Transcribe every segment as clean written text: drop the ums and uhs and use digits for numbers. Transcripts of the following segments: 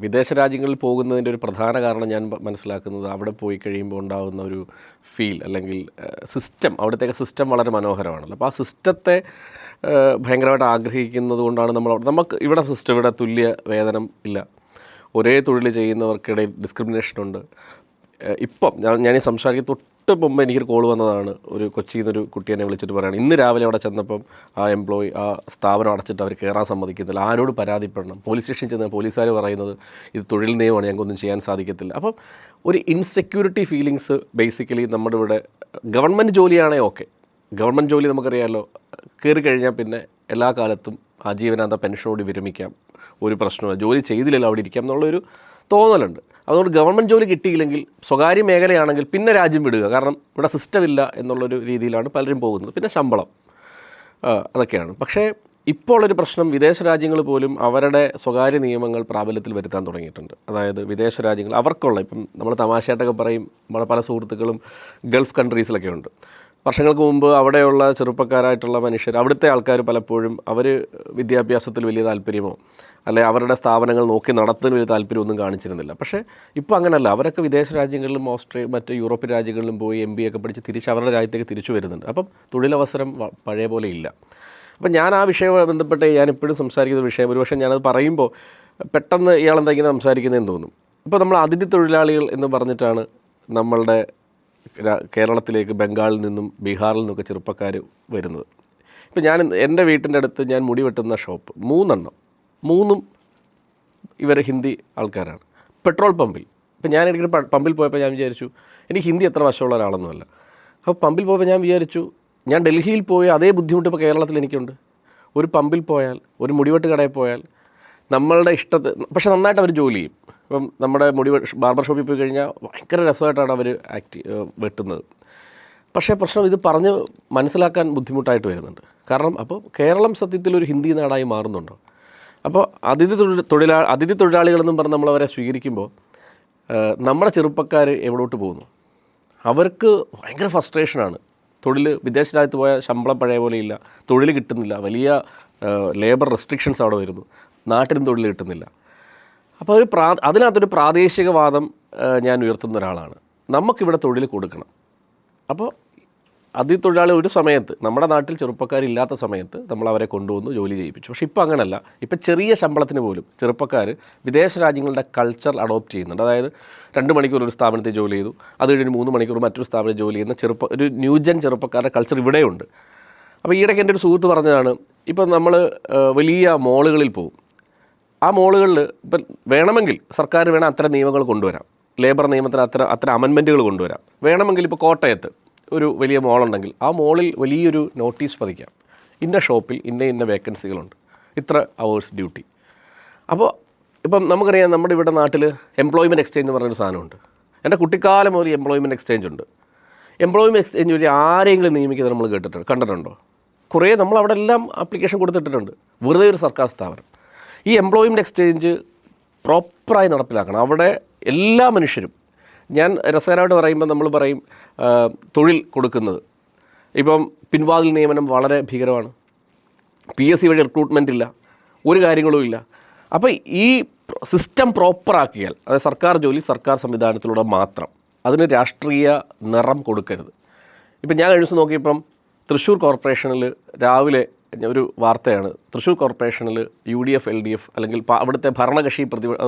വിദേശ രാജ്യങ്ങളിൽ പോകുന്നതിൻ്റെ ഒരു പ്രധാന കാരണം ഞാൻ മനസ്സിലാക്കുന്നത് അവിടെ പോയി കഴിയുമ്പോൾ ഉണ്ടാകുന്ന ഒരു ഫീൽ അല്ലെങ്കിൽ സിസ്റ്റം, അവിടുത്തെ സിസ്റ്റം വളരെ മനോഹരമാണല്ലോ. അപ്പോൾ ആ സിസ്റ്റത്തെ ഭയങ്കരമായിട്ട് ആഗ്രഹിക്കുന്നത് കൊണ്ടാണ് നമുക്ക് ഇവിടെ സിസ്റ്റം, ഇവിടെ തുല്യ വേതനം ഇല്ല, ഒരേ തൊഴിൽ ചെയ്യുന്നവർക്കിടയിൽ ഡിസ്ക്രിമിനേഷനുണ്ട്. ഇപ്പം ഞാൻ ഈ സംസാരിക്കുന്ന തൊട്ട് മുമ്പ് എനിക്കൊരു കോൾ വന്നതാണ്. ഒരു കൊച്ചിയിൽ നിന്നൊരു കുട്ടി എന്നെ വിളിച്ചിട്ട് പറയുകയാണ്, ഇന്ന് രാവിലെ അവിടെ ചെന്നപ്പം ആ എംപ്ലോയി ആ സ്ഥാപനം അടച്ചിട്ട് അവർ കയറാൻ സമ്മതിക്കുന്നില്ല, ആരോട് പരാതിപ്പെടണം, പോലീസ് സ്റ്റേഷനിൽ ചെന്ന് പോലീസുകാർ പറയുന്നത് ഇത് തൊഴിൽ നിയമമാണ്, ഞങ്ങൾക്കൊന്നും ചെയ്യാൻ സാധിക്കത്തില്ല. അപ്പം ഒരു ഇൻസെക്യൂരിറ്റി ഫീലിങ്സ് ബേസിക്കലി നമ്മുടെ ഇവിടെ. ഗവൺമെൻറ് ജോലിയാണേ ഓക്കെ, ഗവൺമെൻറ് ജോലി നമുക്കറിയാമല്ലോ, കയറി കഴിഞ്ഞാൽ പിന്നെ എല്ലാ കാലത്തും ആജീവനാന്ത പെൻഷനോട് വിരമിക്കാം, ഒരു പ്രശ്നമില്ല, ജോലി ചെയ്തില്ലല്ലോ അവിടെ ഇരിക്കാം എന്നുള്ളൊരു തോന്നലുണ്ട്. അതുകൊണ്ട് ഗവൺമെൻറ് ജോലി കിട്ടിയില്ലെങ്കിൽ സ്വകാര്യ മേഖലയാണെങ്കിൽ പിന്നെ രാജ്യം വിടുക, കാരണം ഇവിടെ സിസ്റ്റം ഇല്ല എന്നുള്ളൊരു രീതിയിലാണ് പലരും പോകുന്നത്. പിന്നെ ശമ്പളം അതൊക്കെയാണ്. പക്ഷേ ഇപ്പോൾ ഒരു പ്രശ്നം, വിദേശ രാജ്യങ്ങൾ പോലും അവരുടെ സ്വകാര്യ നിയമങ്ങൾ പ്രാബല്യത്തിൽ വരുത്താൻ തുടങ്ങിയിട്ടുണ്ട്. അതായത് വിദേശ രാജ്യങ്ങൾ അവർക്കുള്ള, ഇപ്പം നമ്മൾ തമാശയായിട്ടൊക്കെ പറയും, നമ്മുടെ പല സുഹൃത്തുക്കളും ഗൾഫ് കൺട്രീസിലൊക്കെ ഉണ്ട്. വർഷങ്ങൾക്ക് മുമ്പ് അവിടെയുള്ള ചെറുപ്പക്കാരായിട്ടുള്ള മനുഷ്യർ, അവിടുത്തെ ആൾക്കാർ പലപ്പോഴും അവർ വിദ്യാഭ്യാസത്തിൽ വലിയ താല്പര്യമോ അല്ലെ അവരുടെ സ്ഥാപനങ്ങൾ നോക്കി നടത്തുന്നതിന് വലിയ താല്പര്യമൊന്നും കാണിച്ചിരുന്നില്ല. പക്ഷേ ഇപ്പോൾ അങ്ങനെയല്ല, അവരൊക്കെ വിദേശ രാജ്യങ്ങളിലും മറ്റ് യൂറോപ്യൻ രാജ്യങ്ങളിലും പോയി MBA ഒക്കെ പഠിച്ച് തിരിച്ച് അവരുടെ രാജ്യത്തേക്ക് തിരിച്ചു വരുന്നുണ്ട്. അപ്പം തൊഴിലവസരം പഴയ പോലെ ഇല്ല. അപ്പം ഞാൻ ആ വിഷയവുമായി ബന്ധപ്പെട്ട് ഞാനിപ്പോഴും സംസാരിക്കുന്ന വിഷയം, ഒരുപക്ഷെ ഞാനത് പറയുമ്പോൾ പെട്ടെന്ന് ഇയാളെന്തെങ്കിലും സംസാരിക്കുന്നതെന്ന് തോന്നും. ഇപ്പോൾ നമ്മൾ അതിഥി തൊഴിലാളികൾ എന്ന് പറഞ്ഞിട്ടാണ് നമ്മളുടെ കേരളത്തിലേക്ക് ബംഗാളിൽ നിന്നും ബീഹാറിൽ നിന്നൊക്കെ ചെറുപ്പക്കാർ വരുന്നത്. ഇപ്പം എൻ്റെ വീട്ടിൻ്റെ അടുത്ത് ഞാൻ മുടി വെട്ടുന്ന ഷോപ്പ് 3 എണ്ണം, 3ഉം ഇവർ ഹിന്ദി ആൾക്കാരാണ്. പെട്രോൾ പമ്പിൽ, ഇപ്പം ഞാൻ ഇടയ്ക്ക് പമ്പിൽ പോയപ്പോൾ ഞാൻ വിചാരിച്ചു, എനിക്ക് ഹിന്ദി അത്ര വശമുള്ള ഒരാളൊന്നുമല്ല. അപ്പോൾ പമ്പിൽ പോയപ്പോൾ ഞാൻ വിചാരിച്ചു, ഞാൻ ഡൽഹിയിൽ പോയി അതേ ബുദ്ധിമുട്ട് ഇപ്പോൾ കേരളത്തിൽ എനിക്കുണ്ട്. ഒരു പമ്പിൽ പോയാൽ, ഒരു മുടിവെട്ട് കടയിൽ പോയാൽ നമ്മളുടെ പക്ഷെ നന്നായിട്ട് അവർ ജോലി ചെയ്യും. ഇപ്പം നമ്മുടെ ബാർബർ ഷോപ്പിൽ പോയി കഴിഞ്ഞാൽ ഭയങ്കര രസമായിട്ടാണ് അവർ വെട്ടുന്നത്. പക്ഷേ പ്രശ്നം ഇത് പറഞ്ഞ് മനസ്സിലാക്കാൻ ബുദ്ധിമുട്ടായിട്ട് വരുന്നുണ്ട്. കാരണം അപ്പോൾ കേരളം സത്യത്തിൽ ഒരു ഹിന്ദി നാടായി മാറുന്നുണ്ടോ? അപ്പോൾ അതിഥി തൊഴിലാളികളെന്നും പറഞ്ഞ് നമ്മളവരെ സ്വീകരിക്കുമ്പോൾ നമ്മുടെ ചെറുപ്പക്കാർ എവിടോട്ട് പോകുന്നു? അവർക്ക് ഭയങ്കര ഫ്രസ്ട്രേഷനാണ്. വിദേശ രാജ്യത്ത് പോയാൽ ശമ്പളം പഴയ പോലെ ഇല്ല, തൊഴിൽ കിട്ടുന്നില്ല, വലിയ ലേബർ റെസ്ട്രിക്ഷൻസ് അവിടെ വരുന്നു, നാട്ടിലും തൊഴിൽ കിട്ടുന്നില്ല. അപ്പോൾ അതിനകത്തൊരു പ്രാദേശികവാദം ഞാൻ ഉയർത്തുന്ന ഒരാളാണ്. നമുക്കിവിടെ തൊഴിൽ കൊടുക്കണം. അപ്പോൾ അതിഥി തൊഴിലാളി ഒരു സമയത്ത് നമ്മുടെ നാട്ടിൽ ചെറുപ്പക്കാരില്ലാത്ത സമയത്ത് നമ്മൾ അവരെ കൊണ്ടുവന്ന് ജോലി ചെയ്യിപ്പിച്ചു. പക്ഷേ ഇപ്പോൾ അങ്ങനെയല്ല. ഇപ്പോൾ ചെറിയ ശമ്പളത്തിന് പോലും ചെറുപ്പക്കാർ വിദേശ രാജ്യങ്ങളുടെ കൾച്ചർ അഡോപ്റ്റ് ചെയ്യുന്നുണ്ട്. അതായത് 2 മണിക്കൂർ ഒരു സ്ഥാപനത്തിൽ ജോലി ചെയ്തു, അത് കഴിഞ്ഞ് 3 മണിക്കൂർ മറ്റൊരു സ്ഥാപനത്തിൽ ജോലി ചെയ്യുന്ന ഒരു ന്യൂജൻ ചെറുപ്പക്കാരുടെ കൾച്ചർ ഇവിടെയുണ്ട്. അപ്പോൾ ഈയിടയ്ക്ക് എൻ്റെ ഒരു സുഹൃത്ത് പറഞ്ഞതാണ്, ഇപ്പം നമ്മൾ വലിയ മോളുകളിൽ പോകും, ആ മോളുകളിൽ ഇപ്പം വേണമെങ്കിൽ സർക്കാർ അത്തരം നിയമങ്ങൾ കൊണ്ടുവരാം, ലേബർ നിയമത്തിന് അത്തരം അമെൻമെൻറ്റുകൾ കൊണ്ടുവരാം. വേണമെങ്കിൽ ഇപ്പോൾ കോട്ടയത്ത് ഒരു വലിയ മോളുണ്ടെങ്കിൽ ആ മോളിൽ വലിയൊരു നോട്ടീസ് പതിക്കാം, ഇന്ന ഷോപ്പിൽ ഇന്ന വേക്കൻസികളുണ്ട്, ഇത്ര അവേഴ്സ് ഡ്യൂട്ടി. അപ്പോൾ ഇപ്പം നമുക്കറിയാം, നമ്മുടെ ഇവിടെ നാട്ടിൽ എംപ്ലോയ്മെൻറ്റ് എക്സ്ചേഞ്ച് എന്ന് പറഞ്ഞൊരു സാധനമുണ്ട്. എൻ്റെ കുട്ടിക്കാലം മുതൽ എംപ്ലോയ്മെൻറ്റ് എക്സ്ചേഞ്ച് ഉണ്ട്. എംപ്ലോയ്മെൻറ്റ് എക്സ്ചേഞ്ച് വഴി ആരെങ്കിലും നിയമിക്കുന്നത് നമ്മൾ കണ്ടിട്ടുണ്ടോ? കുറേ നമ്മൾ അവിടെ എല്ലാം ആപ്ലിക്കേഷൻ കൊടുത്തിട്ടുണ്ട്. വെറുതെ ഒരു സർക്കാർ സ്ഥാപനം. ഈ എംപ്ലോയ്മെൻറ്റ് എക്സ്ചേഞ്ച് പ്രോപ്പറായി നടപ്പിലാക്കണം. അവിടെ എല്ലാ മനുഷ്യരും, ഞാൻ രസകരമായിട്ട് പറയുമ്പോൾ നമ്മൾ പറയും തൊഴിൽ കൊടുക്കുന്നത്, ഇപ്പം പിൻവാതിൽ നിയമനം വളരെ ഭീകരമാണ്, PSC വഴി റിക്രൂട്ട്മെൻ്റ് ഇല്ല, ഒരു കാര്യങ്ങളും ഇല്ല. അപ്പോൾ ഈ സിസ്റ്റം പ്രോപ്പറാക്കിയാൽ, അതായത് സർക്കാർ ജോലി സർക്കാർ സംവിധാനത്തിലൂടെ മാത്രം, അതിന് രാഷ്ട്രീയ നിറം കൊടുക്കരുത്. ഇപ്പം ഞാൻ കഴിഞ്ഞ ദിവസം നോക്കിയപ്പം തൃശ്ശൂർ കോർപ്പറേഷനിൽ രാവിലെ ഒരു വാർത്തയാണ്, തൃശ്ശൂർ കോർപ്പറേഷനിൽ UDF LDF അല്ലെങ്കിൽ അവിടുത്തെ ഭരണകക്ഷി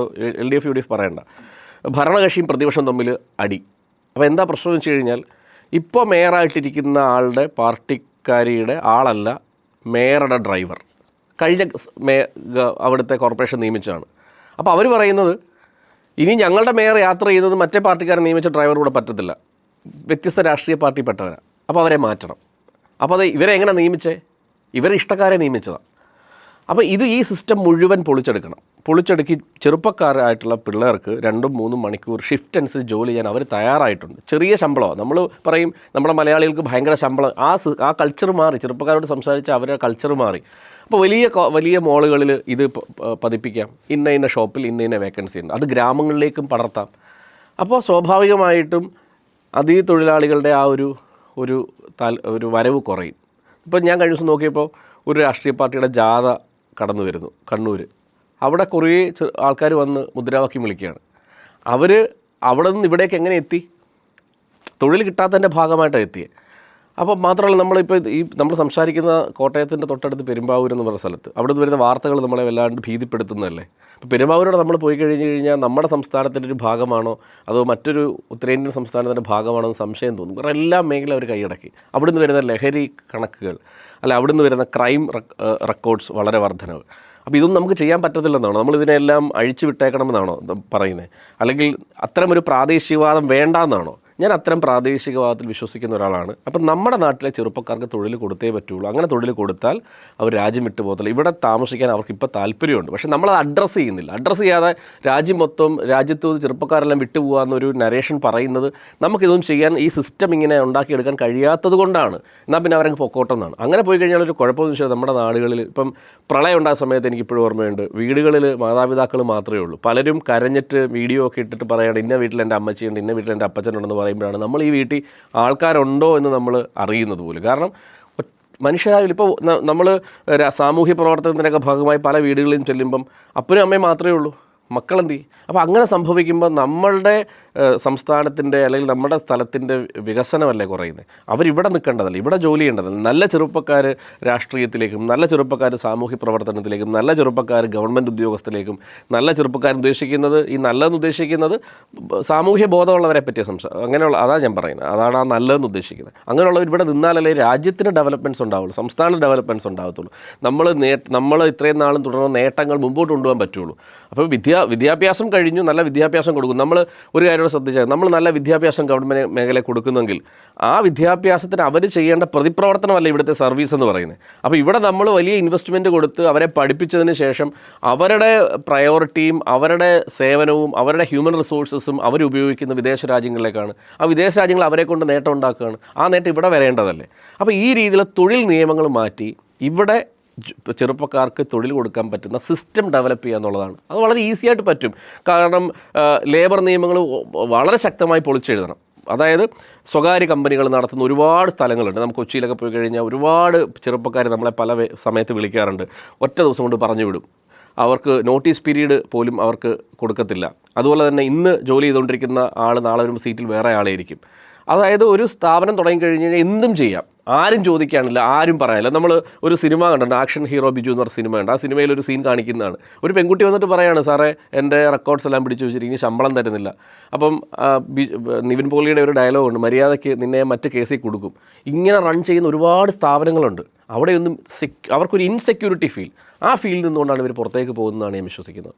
LDF UDF പറയണ്ട, ഭരണകക്ഷിയും പ്രതിപക്ഷം തമ്മിൽ അടി. അപ്പോൾ എന്താ പ്രശ്നം എന്ന് വെച്ച് കഴിഞ്ഞാൽ, ഇപ്പോൾ മേയറായിട്ടിരിക്കുന്ന ആളുടെ പാർട്ടിക്കാരിയുടെ ആളല്ല മേയറുടെ ഡ്രൈവർ, കഴിഞ്ഞ അവിടുത്തെ കോർപ്പറേഷൻ നിയമിച്ചതാണ്. അപ്പോൾ അവർ പറയുന്നത്, ഇനി ഞങ്ങളുടെ മേയർ യാത്ര ചെയ്യുന്നത് മറ്റേ പാർട്ടിക്കാരൻ നിയമിച്ച ഡ്രൈവർ കൂടെ പറ്റത്തില്ല, വ്യത്യസ്ത രാഷ്ട്രീയ പാർട്ടിപ്പെട്ടവരാണ്, അപ്പോൾ അവരെ മാറ്റണം. അപ്പോൾ അത് ഇവരെ എങ്ങനെ നിയമിച്ചേ? ഇവരെ ഇഷ്ടക്കാരെ നിയമിച്ചതാണ്. അപ്പോൾ ഈ സിസ്റ്റം മുഴുവൻ പൊളിച്ചെടുക്കി ചെറുപ്പക്കാരായിട്ടുള്ള പിള്ളേർക്ക് 2-3 മണിക്കൂർ ഷിഫ്റ്റ് അനുസരിച്ച് ജോലി ചെയ്യാൻ അവർ തയ്യാറായിട്ടുണ്ട്. ചെറിയ ശമ്പളമാണ്. നമ്മൾ പറയും നമ്മുടെ മലയാളികൾക്ക് ഭയങ്കര ശമ്പളം, ആ കൾച്ചർ മാറി. ചെറുപ്പക്കാരോട് സംസാരിച്ച് അവരുടെ കൾച്ചർ മാറി. അപ്പോൾ വലിയ മോളുകളിൽ ഇത് പതിപ്പിക്കാം, ഇന്ന ഷോപ്പിൽ ഇന്ന വേക്കൻസി ഉണ്ട്, അത് ഗ്രാമങ്ങളിലേക്കും പടർത്താം. അപ്പോൾ സ്വാഭാവികമായിട്ടും അതിഥി തൊഴിലാളികളുടെ ആ ഒരു വരവ് കുറയും. ഇപ്പം ഞാൻ കഴിഞ്ഞ ദിവസം നോക്കിയപ്പോൾ ഒരു രാഷ്ട്രീയ പാർട്ടിയുടെ ജാഥ കടന്നു വരുന്നു കണ്ണൂർ. അവിടെ കുറേ ആൾക്കാർ വന്ന് മുദ്രാവാക്യം വിളിക്കുകയാണ്. അവർ അവിടെ നിന്ന് ഇവിടേക്ക് എങ്ങനെ എത്തി? തൊഴിൽ കിട്ടാത്തതിൻ്റെ ഭാഗമായിട്ടാണ് എത്തിയത്. അപ്പോൾ മാത്രമല്ല, നമ്മളിപ്പോൾ നമ്മൾ സംസാരിക്കുന്ന കോട്ടയത്തിൻ്റെ തൊട്ടടുത്ത് പെരുമ്പാവൂർ എന്ന് പറഞ്ഞ സ്ഥലത്ത് അവിടെ നിന്ന് വരുന്ന വാർത്തകൾ നമ്മളെ വല്ലാണ്ട് ഭീതിപ്പെടുത്തുന്നതല്ലേ. ഇപ്പോൾ പെരുമ്പാവൂരോടെ നമ്മൾ പോയി കഴിഞ്ഞാൽ നമ്മുടെ സംസ്ഥാനത്തിൻ്റെ ഒരു ഭാഗമാണോ അതോ മറ്റൊരു ഉത്തരേന്ത്യൻ സംസ്ഥാനത്തിൻ്റെ ഭാഗമാണോ എന്ന് സംശയം തോന്നും. കാരണം എല്ലാ മേഖല അവർ കൈയടക്കി. അവിടെ നിന്ന് വരുന്ന ലഹരി കണക്കുകൾ, അല്ല അവിടെ നിന്ന് വരുന്ന ക്രൈം റെക്കോർഡ്സ് വളരെ വർധനവ്. അപ്പോൾ ഇതൊന്നും നമുക്ക് ചെയ്യാൻ പറ്റത്തില്ലെന്നാണോ? നമ്മളിതിനെല്ലാം അഴിച്ചു വിട്ടേക്കണമെന്നാണോ പറയുന്നത്? അല്ലെങ്കിൽ അത്തരമൊരു പ്രാദേശികവാദം വേണ്ടാന്നാണോ? ഞാൻ അത്തരം പ്രാദേശികവാദത്തിൽ വിശ്വസിക്കുന്ന ഒരാളാണ്. അപ്പം നമ്മുടെ നാട്ടിലെ ചെറുപ്പക്കാർക്ക് തൊഴിൽ കൊടുത്തേ പറ്റുള്ളൂ. അങ്ങനെ തൊഴിൽ കൊടുത്താൽ അവർ രാജ്യം വിട്ടു പോകത്തില്ല. ഇവിടെ താമസിക്കാൻ അവർക്ക് ഇപ്പോൾ താല്പര്യമുണ്ട്. പക്ഷേ നമ്മളത് അഡ്രസ്സ് ചെയ്യുന്നില്ല. അഡ്രസ്സ് ചെയ്യാതെ രാജ്യം മൊത്തം രാജ്യത്ത് ചെറുപ്പക്കാരെല്ലാം വിട്ടുപോകാമെന്നൊരു നരേഷൻ പറയുന്നത് നമുക്കിതൊന്നും ചെയ്യാൻ ഈ സിസ്റ്റം ഇങ്ങനെ ഉണ്ടാക്കിയെടുക്കാൻ കഴിയാത്തത് കൊണ്ടാണ്. എന്നാൽ പിന്നെ അവരങ്ങ് പൊക്കോട്ടെന്നാണ്. അങ്ങനെ പോയി കഴിഞ്ഞാൽ ഒരു കുഴപ്പമെന്ന് വെച്ചാൽ നമ്മുടെ നാടുകളിൽ ഇപ്പം പ്രളയം ഉണ്ടായ സമയത്ത് എനിക്കിപ്പോഴും ഓർമ്മയുണ്ട്, വീടുകളിൽ മാതാപിതാക്കൾ മാത്രമേ ഉള്ളൂ. പലരും കരഞ്ഞിട്ട് വീഡിയോ ഒക്കെ ഇട്ടിട്ട് പറയണം ഇന്ന വീട്ടിൽ എൻ്റെ അമ്മച്ചിയുണ്ട്, ഇന്ന വീട്ടിൽ എൻ്റെ അപ്പച്ചനുണ്ടെന്ന് പറയുമ്പോഴാണ് നമ്മൾ ഈ വീട്ടിൽ ആൾക്കാരുണ്ടോ എന്ന് നമ്മൾ അറിയുന്നത് പോലും. കാരണം മനുഷ്യരായാലും ഇപ്പോൾ നമ്മൾ സാമൂഹ്യ പ്രവർത്തനത്തിൻ്റെയൊക്കെ ഭാഗമായി പല വീടുകളിലും ചെല്ലുമ്പം അപ്പനും അമ്മയും മാത്രമേ ഉള്ളൂ, മക്കളെന്ത് ചെയ്യും? അപ്പോൾ അങ്ങനെ സംഭവിക്കുമ്പോൾ നമ്മളുടെ സംസ്ഥാനത്തിൻ്റെ അല്ലെങ്കിൽ നമ്മുടെ സ്ഥലത്തിൻ്റെ വികസനമല്ലേ കുറയുന്നത്? അവരിവിടെ നിൽക്കേണ്ടതല്ല, ഇവിടെ ജോലി ചെയ്യേണ്ടതല്ല. നല്ല ചെറുപ്പക്കാർ രാഷ്ട്രീയത്തിലേക്കും, നല്ല ചെറുപ്പക്കാർ സാമൂഹ്യ പ്രവർത്തനത്തിലേക്കും, നല്ല ചെറുപ്പക്കാർ ഗവൺമെൻറ് ഉദ്യോഗസ്ഥത്തിലേക്കും, നല്ല ചെറുപ്പക്കാർ ഉദ്ദേശിക്കുന്നത് ഈ നല്ലതെന്ന് ഉദ്ദേശിക്കുന്നത് സാമൂഹ്യ ബോധമുള്ളവരെ പറ്റിയ അങ്ങനെയുള്ള അതാണ് ഞാൻ പറയുന്നത്. അതാണ് ആ നല്ലതെന്ന് ഉദ്ദേശിക്കുന്നത്. അങ്ങനെയുള്ളവർ ഇവിടെ നിന്നാലല്ലേ രാജ്യത്തിന് ഡെവലപ്മെൻറ്റ്സ് ഉണ്ടാവുള്ളൂ, സംസ്ഥാന ഡെവലപ്മെൻറ്റ്സ് ഉണ്ടാകത്തുള്ളൂ. നമ്മൾ ഇത്രയും നാളും തുടർന്ന നേട്ടങ്ങൾ മുമ്പോട്ട് കൊണ്ടുപോകാൻ പറ്റുള്ളൂ. അപ്പോൾ വിദ്യാഭ്യാസം കഴിഞ്ഞു, നല്ല വിദ്യാഭ്യാസം കൊടുക്കും. നമ്മൾ ഒരു കാര്യം ശ്രദ്ധിച്ചാൽ, നമ്മൾ നല്ല വിദ്യാഭ്യാസം ഗവൺമെൻറ് മേഖലയിൽ കൊടുക്കുന്നെങ്കിൽ ആ വിദ്യാഭ്യാസത്തിന് അവർ ചെയ്യേണ്ട പ്രതിപ്രവർത്തനമല്ല ഇവിടുത്തെ സർവീസ് എന്ന് പറയുന്നത്. അപ്പോൾ ഇവിടെ നമ്മൾ വലിയ ഇൻവെസ്റ്റ്മെൻറ്റ് കൊടുത്ത് അവരെ പഠിപ്പിച്ചതിന് ശേഷം അവരുടെ പ്രയോറിറ്റിയും അവരുടെ സേവനവും അവരുടെ ഹ്യൂമൻ റിസോഴ്സസും അവരുപയോഗിക്കുന്ന വിദേശ രാജ്യങ്ങളിലേക്കാണ്. ആ വിദേശ രാജ്യങ്ങൾ അവരെ കൊണ്ട് നേട്ടം ഉണ്ടാക്കുകയാണ്. ആ നേട്ടം ഇവിടെ വരേണ്ടതല്ലേ? അപ്പോൾ ഈ രീതിയിൽ തൊഴിൽ നിയമങ്ങൾ മാറ്റി ഇവിടെ ചെറുപ്പക്കാർക്ക് തൊഴിൽ കൊടുക്കാൻ പറ്റുന്ന സിസ്റ്റം ഡെവലപ്പ് ചെയ്യുക എന്നുള്ളതാണ്. അത് വളരെ ഈസി ആയിട്ട് പറ്റും. കാരണം ലേബർ നിയമങ്ങൾ വളരെ ശക്തമായി പൊളിച്ചെഴുതണം. അതായത് സ്വകാര്യ കമ്പനികൾ നടത്തുന്ന ഒരുപാട് സ്ഥലങ്ങളുണ്ട്. നമുക്ക് കൊച്ചിയിലൊക്കെ പോയി കഴിഞ്ഞാൽ ഒരുപാട് ചെറുപ്പക്കാർ നമ്മളെ പല സമയത്ത് വിളിക്കാറുണ്ട്. ഒറ്റ ദിവസം കൊണ്ട് പറഞ്ഞു വിടും. അവർക്ക് നോട്ടീസ് പീരീഡ് പോലും അവർക്ക് കൊടുക്കത്തില്ല. അതുപോലെ തന്നെ ഇന്ന് ജോലി ചെയ്തുകൊണ്ടിരിക്കുന്ന ആൾ നാളെ വരുമ്പോൾ സീറ്റിൽ വേറെ ആളായിരിക്കും. അതായത് ഒരു സ്ഥാപനം തുടങ്ങിക്കഴിഞ്ഞ് കഴിഞ്ഞാൽ എന്തും ചെയ്യാം, ആരും ചോദിക്കാനില്ല, ആരും പറയാനില്ല. നമ്മൾ ഒരു സിനിമ കണ്ടിട്ടുണ്ട്, ആക്ഷൻ ഹീറോ ബിജു എന്ന് പറഞ്ഞ സിനിമ ഉണ്ട്. ആ സിനിമയിൽ ഒരു സീൻ കാണിക്കുന്നതാണ്. ഒരു പെൺകുട്ടി വന്നിട്ട് പറയാണ്, സാറേ എൻ്റെ റെക്കോർഡ്സ് എല്ലാം പിടിച്ചു വെച്ചിരിക്കും, ശമ്പളം തരുന്നില്ല. അപ്പം നിവിൻ പോളിയുടെ ഒരു ഡയലോഗ് ഉണ്ട്, മര്യാദയ്ക്ക് നിന്നെ മറ്റ് കേസിൽ കൊടുക്കും. ഇങ്ങനെ റൺ ചെയ്യുന്ന ഒരുപാട് സ്ഥാപനങ്ങളുണ്ട്. അവിടെയൊന്നും അവർക്കൊരു ഇൻസെക്യൂരിറ്റി ഫീൽ, ആ ഫീലിൽ നിന്നുകൊണ്ടാണ് ഇവർ പുറത്തേക്ക് പോകുന്നതാണ് ഞാൻ വിശ്വസിക്കുന്നത്.